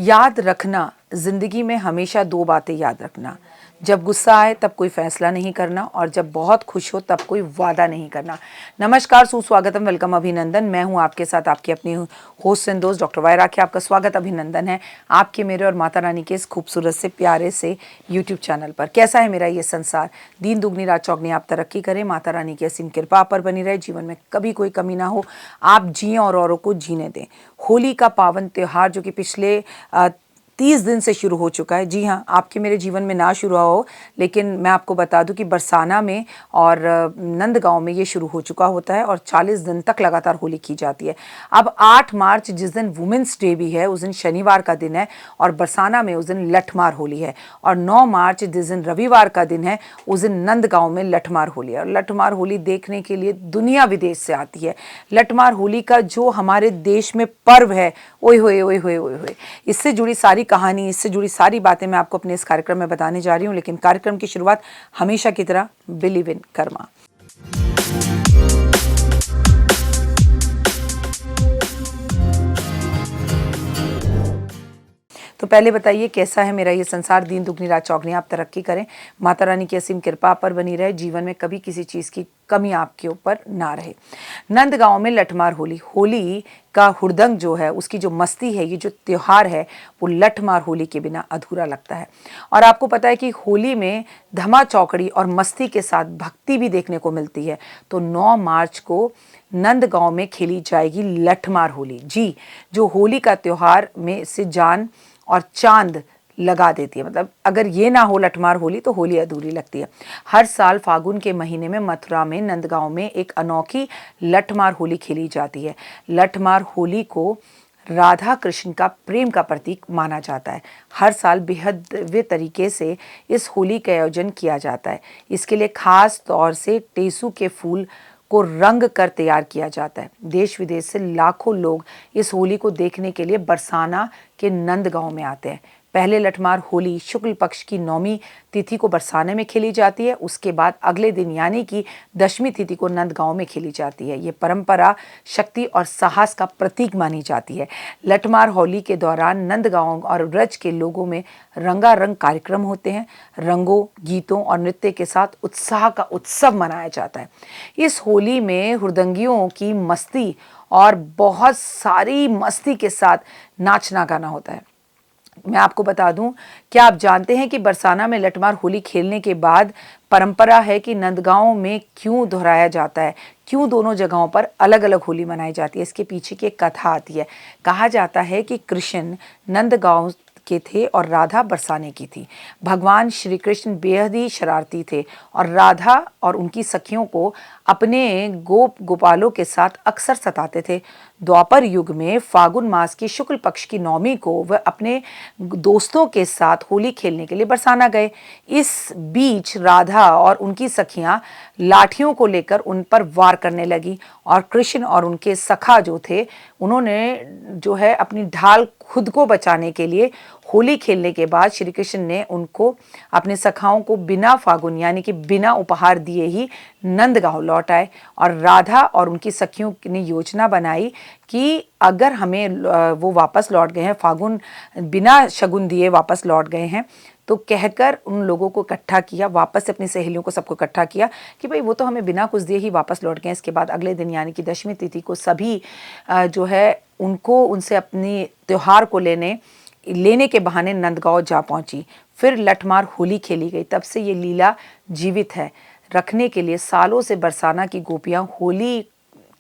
याद रखना, ज़िंदगी में हमेशा दो बातें याद रखना। जब गुस्सा आए तब कोई फैसला नहीं करना और जब बहुत खुश हो तब कोई वादा नहीं करना। नमस्कार, सुस्वागतम, वेलकम, अभिनंदन। मैं हूं आपके साथ आपकी अपनी होस्ट एंड दोस्त डॉक्टर वायरा की। आपका स्वागत, अभिनंदन है आपके, मेरे और माता रानी के इस खूबसूरत से प्यारे से यूट्यूब चैनल पर। कैसा है मेरा ये संसार? दिन दुगनी रात चौगनी आप तरक्की करें, माता रानी की असीम कृपा पर बनी रहे, जीवन में कभी कोई कमी ना हो, आप जिएं और औरों को जीने दें। होली का पावन त्यौहार जो कि पिछले 30 दिन से शुरू हो चुका है। जी हाँ, आपके मेरे जीवन में ना शुरू हो, लेकिन मैं आपको बता दूं कि बरसाना में और नंदगांव में ये शुरू हो चुका होता है और 40 दिन तक लगातार होली की जाती है। अब 8 मार्च जिस दिन वुमेंस डे भी है, उस दिन शनिवार का दिन है और बरसाना में उस दिन लठमार होली है। और 9 मार्च जिस दिन रविवार का दिन है, उस दिन नंदगांव में लठमार होली है। और लठमार होली देखने के लिए दुनिया विदेश से आती है। लठमार होली का जो हमारे देश में पर्व है, ओए होए ओए होए ओए होए, इससे जुड़ी सारी कहानी, इससे जुड़ी सारी बातें मैं आपको अपने इस कार्यक्रम में बताने जा रही हूं। लेकिन कार्यक्रम की शुरुआत हमेशा की तरह बिलीव इन कर्मा। तो पहले बताइए, कैसा है मेरा ये संसार? दिन दुगनी रात चौगनी आप तरक्की करें, माता रानी की असीम कृपा पर बनी रहे, जीवन में कभी किसी चीज़ की कमी आपके ऊपर ना रहे। नंदगांव में लठमार होली, होली का हुड़दंग जो है, उसकी जो मस्ती है, ये जो त्यौहार है, वो लठमार होली के बिना अधूरा लगता है। और आपको पता है कि होली में धमा चौकड़ी और मस्ती के साथ भक्ति भी देखने को मिलती है। तो 9 मार्च को नंदगांव में खेली जाएगी लठमार होली। जी, जो होली का त्यौहार में से जान और चांद लगा देती है। मतलब अगर ये ना हो लठमार होली तो होली अधूरी लगती है। हर साल फागुन के महीने में मथुरा में नंदगांव में एक अनोखी लठमार होली खेली जाती है। लठमार होली को राधा कृष्ण का प्रेम का प्रतीक माना जाता है। हर साल बेहद दिव्य तरीके से इस होली का आयोजन किया जाता है। इसके लिए खास तौर से टेसू के फूल को रंग कर तैयार किया जाता है। देश विदेश से लाखों लोग इस होली को देखने के लिए बरसाना के नंदगांव में आते हैं। पहले लठमार होली शुक्ल पक्ष की 9वीं तिथि को बरसाने में खेली जाती है। उसके बाद अगले दिन यानी कि 10वीं तिथि को नंदगांव में खेली जाती है। ये परंपरा शक्ति और साहस का प्रतीक मानी जाती है। लठमार होली के दौरान नंदगांव और ब्रज के लोगों में रंगारंग कार्यक्रम होते हैं। रंगों, गीतों और नृत्य के साथ उत्साह का उत्सव मनाया जाता है। इस होली में हुड़दंगियों की मस्ती और बहुत सारी मस्ती के साथ नाचना गाना होता है। मैं आपको बता दूं, क्या आप जानते हैं कि बरसाना में लठमार होली खेलने के बाद परंपरा है कि नंदगांव में क्यों दोहराया जाता है, क्यों दोनों जगहों पर अलग अलग होली मनाई जाती है? इसके पीछे की एक कथा आती है। कहा जाता है कि कृष्ण नंदगांव के थे और राधा बरसाने की थी। भगवान श्री कृष्ण बेहद ही शरारती थे और राधा और उनकी सखियों को अपने गोपालों के साथ अक्सर सताते थे। द्वापर युग में फागुन मास की शुक्ल पक्ष की 9वीं को वह अपने दोस्तों के साथ होली खेलने के लिए बरसाना गए। इस बीच राधा और उनकी सखियां लाठियों को लेकर उन पर वार करने लगी और कृष्ण और उनके सखा जो थे, उन्होंने जो है अपनी ढाल खुद को बचाने के लिए होली खेलने के बाद श्री कृष्ण ने उनको, अपने सखाओं को बिना फागुन यानी कि बिना उपहार दिए ही नंदगांव लौट आए। और राधा और उनकी सखियों ने योजना बनाई कि अगर हमें वो वापस लौट गए हैं, फागुन बिना शगुन दिए वापस लौट गए हैं, तो कहकर उन लोगों को इकट्ठा किया, वापस से अपनी सहेलियों को सबको इकट्ठा किया कि भाई वो तो हमें बिना कुछ दिए ही वापस लौट गए। इसके बाद अगले दिन यानी कि 10वीं तिथि को सभी जो है उनको उनसे अपनी त्यौहार को लेने के बहाने नंदगांव जा पहुंची। फिर लठमार होली खेली गई। तब से ये लीला जीवित है रखने के लिए सालों से बरसाना की गोपियां होली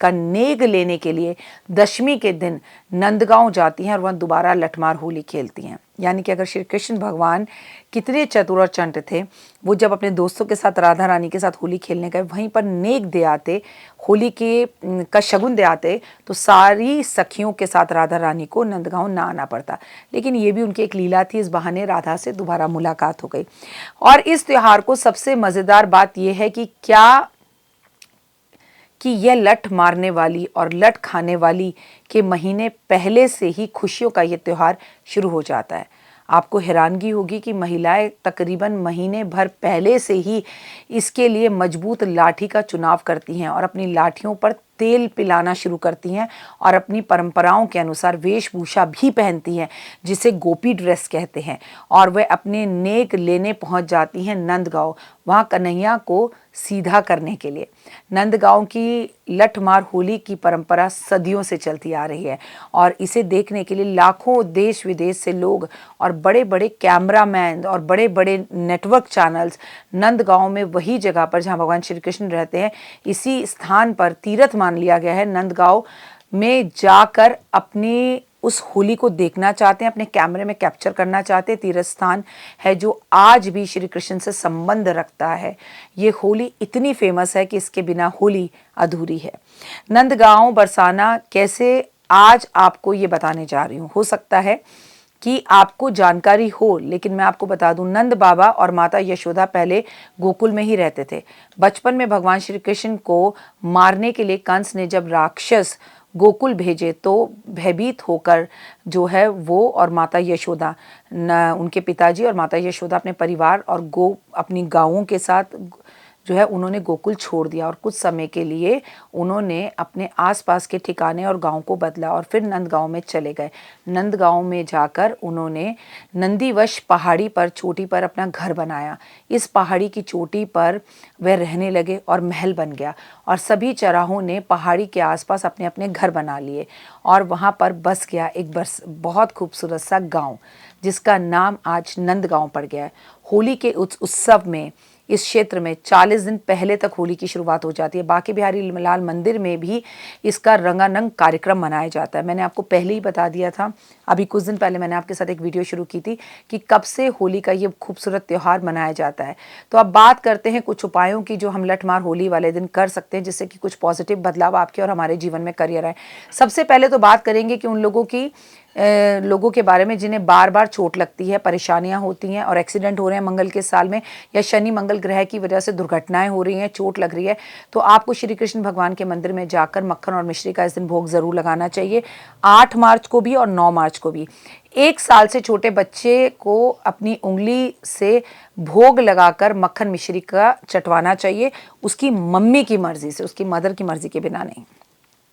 का नेग लेने के लिए 10वीं के दिन नंदगांव जाती हैं और वह दोबारा लठमार होली खेलती हैं। यानी कि अगर श्री कृष्ण भगवान कितने चतुर और चंट थे, वो जब अपने दोस्तों के साथ राधा रानी के साथ होली खेलने गए, वहीं पर नेग दे आते, होली का शगुन दे आते, तो सारी सखियों के साथ राधा रानी को नंदगांव ना आना पड़ता। लेकिन ये भी उनकी एक लीला थी। इस बहाने राधा से दोबारा मुलाकात हो गई। और इस त्यौहार को सबसे मज़ेदार बात यह है कि यह लठ मारने वाली और लठ खाने वाली के महीने पहले से ही खुशियों का यह त्यौहार शुरू हो जाता है। आपको हैरानगी होगी कि महिलाएं तकरीबन महीने भर पहले से ही इसके लिए मजबूत लाठी का चुनाव करती हैं और अपनी लाठियों पर तेल पिलाना शुरू करती हैं और अपनी परंपराओं के अनुसार वेशभूषा भी पहनती हैं, जिसे गोपी ड्रेस कहते हैं, और वह अपने नेक लेने पहुंच जाती हैं नंदगांव, वहाँ कन्हैया को सीधा करने के लिए। नंदगांव की लठमार होली की परंपरा सदियों से चलती आ रही है और इसे देखने के लिए लाखों देश विदेश से लोग और बड़े बड़े कैमरामैन और बड़े बड़े नेटवर्क चैनल्स नंदगांव में, वही जगह पर जहां भगवान श्री कृष्ण रहते हैं, इसी स्थान पर तीर्थ मान लिया गया है, नंदगांव में जाकर अपनी उस होली को देखना चाहते हैं, अपने कैमरे में कैप्चर करना चाहते हैं। तीर्थ स्थान है जो आज भी श्री कृष्ण से संबंध रखता है। ये होली इतनी फेमस है कि इसके बिना होली अधूरी है। नंदगांव बरसाना कैसे, आज आपको ये बताने जा रही हूँ। हो सकता है कि आपको जानकारी हो, लेकिन मैं आपको बता दूं, नंद बाबा और माता यशोदा पहले गोकुल में ही रहते थे। बचपन में भगवान श्री कृष्ण को मारने के लिए कंस ने जब राक्षस गोकुल भेजे तो भयभीत होकर जो है वो और माता यशोदा, उनके पिताजी और माता यशोदा अपने परिवार और अपनी गायों के साथ जो है उन्होंने गोकुल छोड़ दिया और कुछ समय के लिए उन्होंने अपने आसपास के ठिकाने और गांव को बदला और फिर नंदगांव में चले गए। नंदगांव में जाकर उन्होंने नंदीवश पहाड़ी पर, चोटी पर अपना घर बनाया। इस पहाड़ी की चोटी पर वह रहने लगे और महल बन गया और सभी चराहों ने पहाड़ी के आसपास अपने अपने घर बना लिए और वहाँ पर बस गया एक बहुत खूबसूरत सा गाँव, जिसका नाम आज नंदगांव पड़ गया है। होली के उत्सव में इस क्षेत्र में 40 दिन पहले तक होली की शुरुआत हो जाती है। बांके बिहारी लाल मंदिर में भी इसका रंगारंग कार्यक्रम मनाया जाता है। मैंने आपको पहले ही बता दिया था, अभी कुछ दिन पहले मैंने आपके साथ एक वीडियो शुरू की थी कि कब से होली का ये खूबसूरत त्यौहार मनाया जाता है। तो अब बात करते हैं कुछ उपायों की जो हम लठमार होली वाले दिन कर सकते हैं, जिससे कि कुछ पॉजिटिव बदलाव आपके और हमारे जीवन में करियर आए। सबसे पहले तो बात करेंगे कि उन लोगों के बारे में जिन्हें बार बार चोट लगती है, परेशानियां होती हैं और एक्सीडेंट हो रहे हैं मंगल के साल में, या शनि मंगल ग्रह की वजह से दुर्घटनाएं हो रही हैं, चोट लग रही है, तो आपको श्री कृष्ण भगवान के मंदिर में जाकर मक्खन और मिश्री का इस दिन भोग जरूर लगाना चाहिए। 8 मार्च को भी और 9 मार्च को भी। 1 साल से छोटे बच्चे को अपनी उंगली से भोग लगाकर मक्खन मिश्री का चटवाना चाहिए, उसकी मम्मी की मर्जी से, उसकी मदर की मर्जी के बिना नहीं।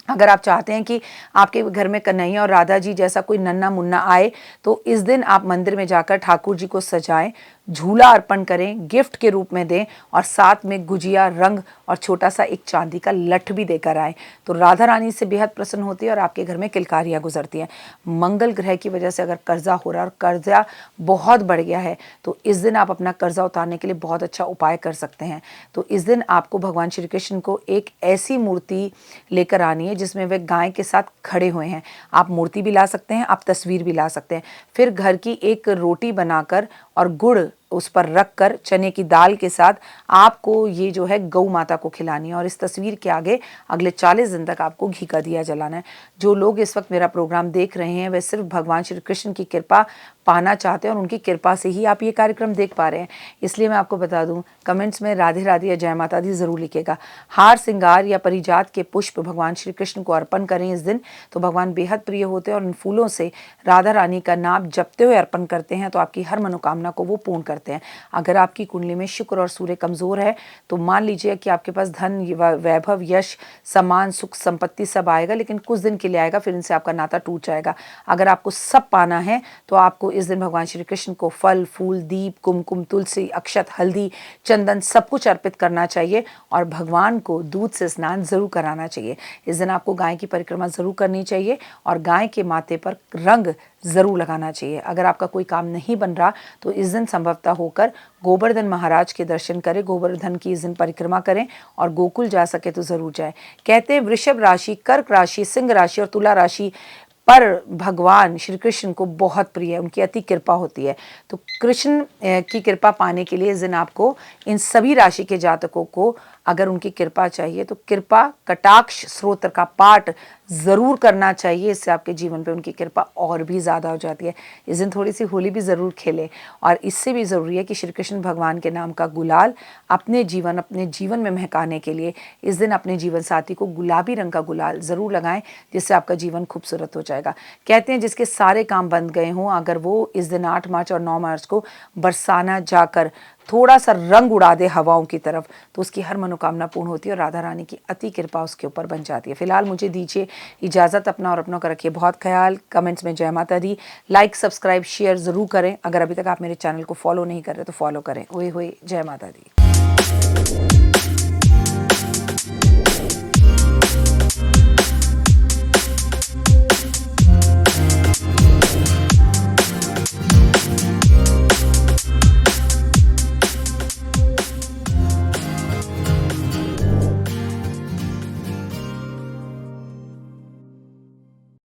अगर आप चाहते हैं कि आपके घर में कन्हैया और राधा जी जैसा कोई नन्ना मुन्ना आए, तो इस दिन आप मंदिर में जाकर ठाकुर जी को सजाएं, झूला अर्पण करें, गिफ्ट के रूप में दें और साथ में गुजिया, रंग और छोटा सा एक चांदी का लठ भी देकर आएँ। तो राधा रानी से बेहद प्रसन्न होती है और आपके घर में किलकारियाँ गुजरती हैं। मंगल ग्रह की वजह से अगर कर्जा हो रहा है और कर्जा बहुत बढ़ गया है, तो इस दिन आप अपना कर्जा उतारने के लिए बहुत अच्छा उपाय कर सकते हैं। तो इस दिन आपको भगवान श्री कृष्ण को एक ऐसी मूर्ति लेकर आनी है जिसमें वे गाय के साथ खड़े हुए हैं। आप मूर्ति भी ला सकते हैं, आप तस्वीर भी ला सकते हैं। फिर घर की एक रोटी बनाकर और गुड़ उस पर रखकर चने की दाल के साथ आपको ये जो है गौ माता को खिलानी है और इस तस्वीर के आगे अगले 40 दिन तक आपको घी का दिया जलाना है। जो लोग इस वक्त मेरा प्रोग्राम देख रहे हैं वे सिर्फ भगवान श्री कृष्ण की कृपा पाना चाहते हैं और उनकी कृपा से ही आप ये कार्यक्रम देख पा रहे हैं। इसलिए मैं आपको बता दूं, कमेंट्स में राधे राधे या जय माता दी जरूर लिखेगा। हार श्रृंगार या परिजात के पुष्प भगवान श्री कृष्ण को अर्पण करें इस दिन, तो भगवान बेहद प्रिय होते हैं और इन फूलों से राधा रानी का नाम जपते हुए अर्पण करते हैं तो आपकी हर मनोकामना को वो पूर्ण करते हैं। अगर आपकी कुंडली में शुक्र और सूर्य कमजोर है तो मान लीजिए कि आपके पास धन, वैभव, यश, सम्मान, सुख, संपत्ति सब आएगा, लेकिन कुछ दिन के लिए आएगा, फिर इनसे आपका नाता टूट जाएगा। अगर आपको सब पाना है तो आपको इस दिन भगवान श्री कृष्ण को फल, फूल, दीप, कुमकुम, तुलसी, अक्षत, हल्दी, चंदन सब कुछ अर्पित करना चाहिए और भगवान को दूध से स्नान जरूर कराना चाहिए। इस दिन आपको गाय की परिक्रमा जरूर करनी चाहिए और गाय के माथे पर रंग जरूर लगाना चाहिए। अगर आपका कोई काम नहीं बन रहा तो इस दिन संभवतः होकर गोवर्धन महाराज के दर्शन करें, गोवर्धन की इस दिन परिक्रमा करें और गोकुल जा सके तो जरूर जाए। कहते हैं वृषभ राशि, कर्क राशि, सिंह राशि और तुला राशि पर भगवान श्री कृष्ण को बहुत प्रिय है, उनकी अति कृपा होती है। तो कृष्ण की कृपा पाने के लिए इस दिन आपको इन सभी राशि के जातकों को अगर उनकी कृपा चाहिए तो कृपा कटाक्ष स्तोत्र का पाठ ज़रूर करना चाहिए। इससे आपके जीवन पे उनकी कृपा और भी ज़्यादा हो जाती है। इस दिन थोड़ी सी होली भी ज़रूर खेलें और इससे भी ज़रूरी है कि श्री कृष्ण भगवान के नाम का गुलाल अपने जीवन में महकाने के लिए इस दिन अपने जीवन साथी को गुलाबी रंग का गुलाल ज़रूर लगाएं, जिससे आपका जीवन खूबसूरत हो जाएगा। कहते हैं जिसके सारे काम बंद गए हों, अगर वो इस दिन 8 मार्च और 9 मार्च को बरसाना जाकर थोड़ा सा रंग उड़ा दे हवाओं की तरफ तो उसकी हर मनोकामना पूर्ण होती है और राधा रानी की अति कृपा उसके ऊपर बन जाती है। फिलहाल मुझे दीजिए इजाज़त, अपना और अपनों का रखिए बहुत ख्याल। कमेंट्स में जय माता दी, लाइक सब्सक्राइब शेयर ज़रूर करें। अगर अभी तक आप मेरे चैनल को फॉलो नहीं कर रहे तो फॉलो करें। ओए होए, जय माता दी।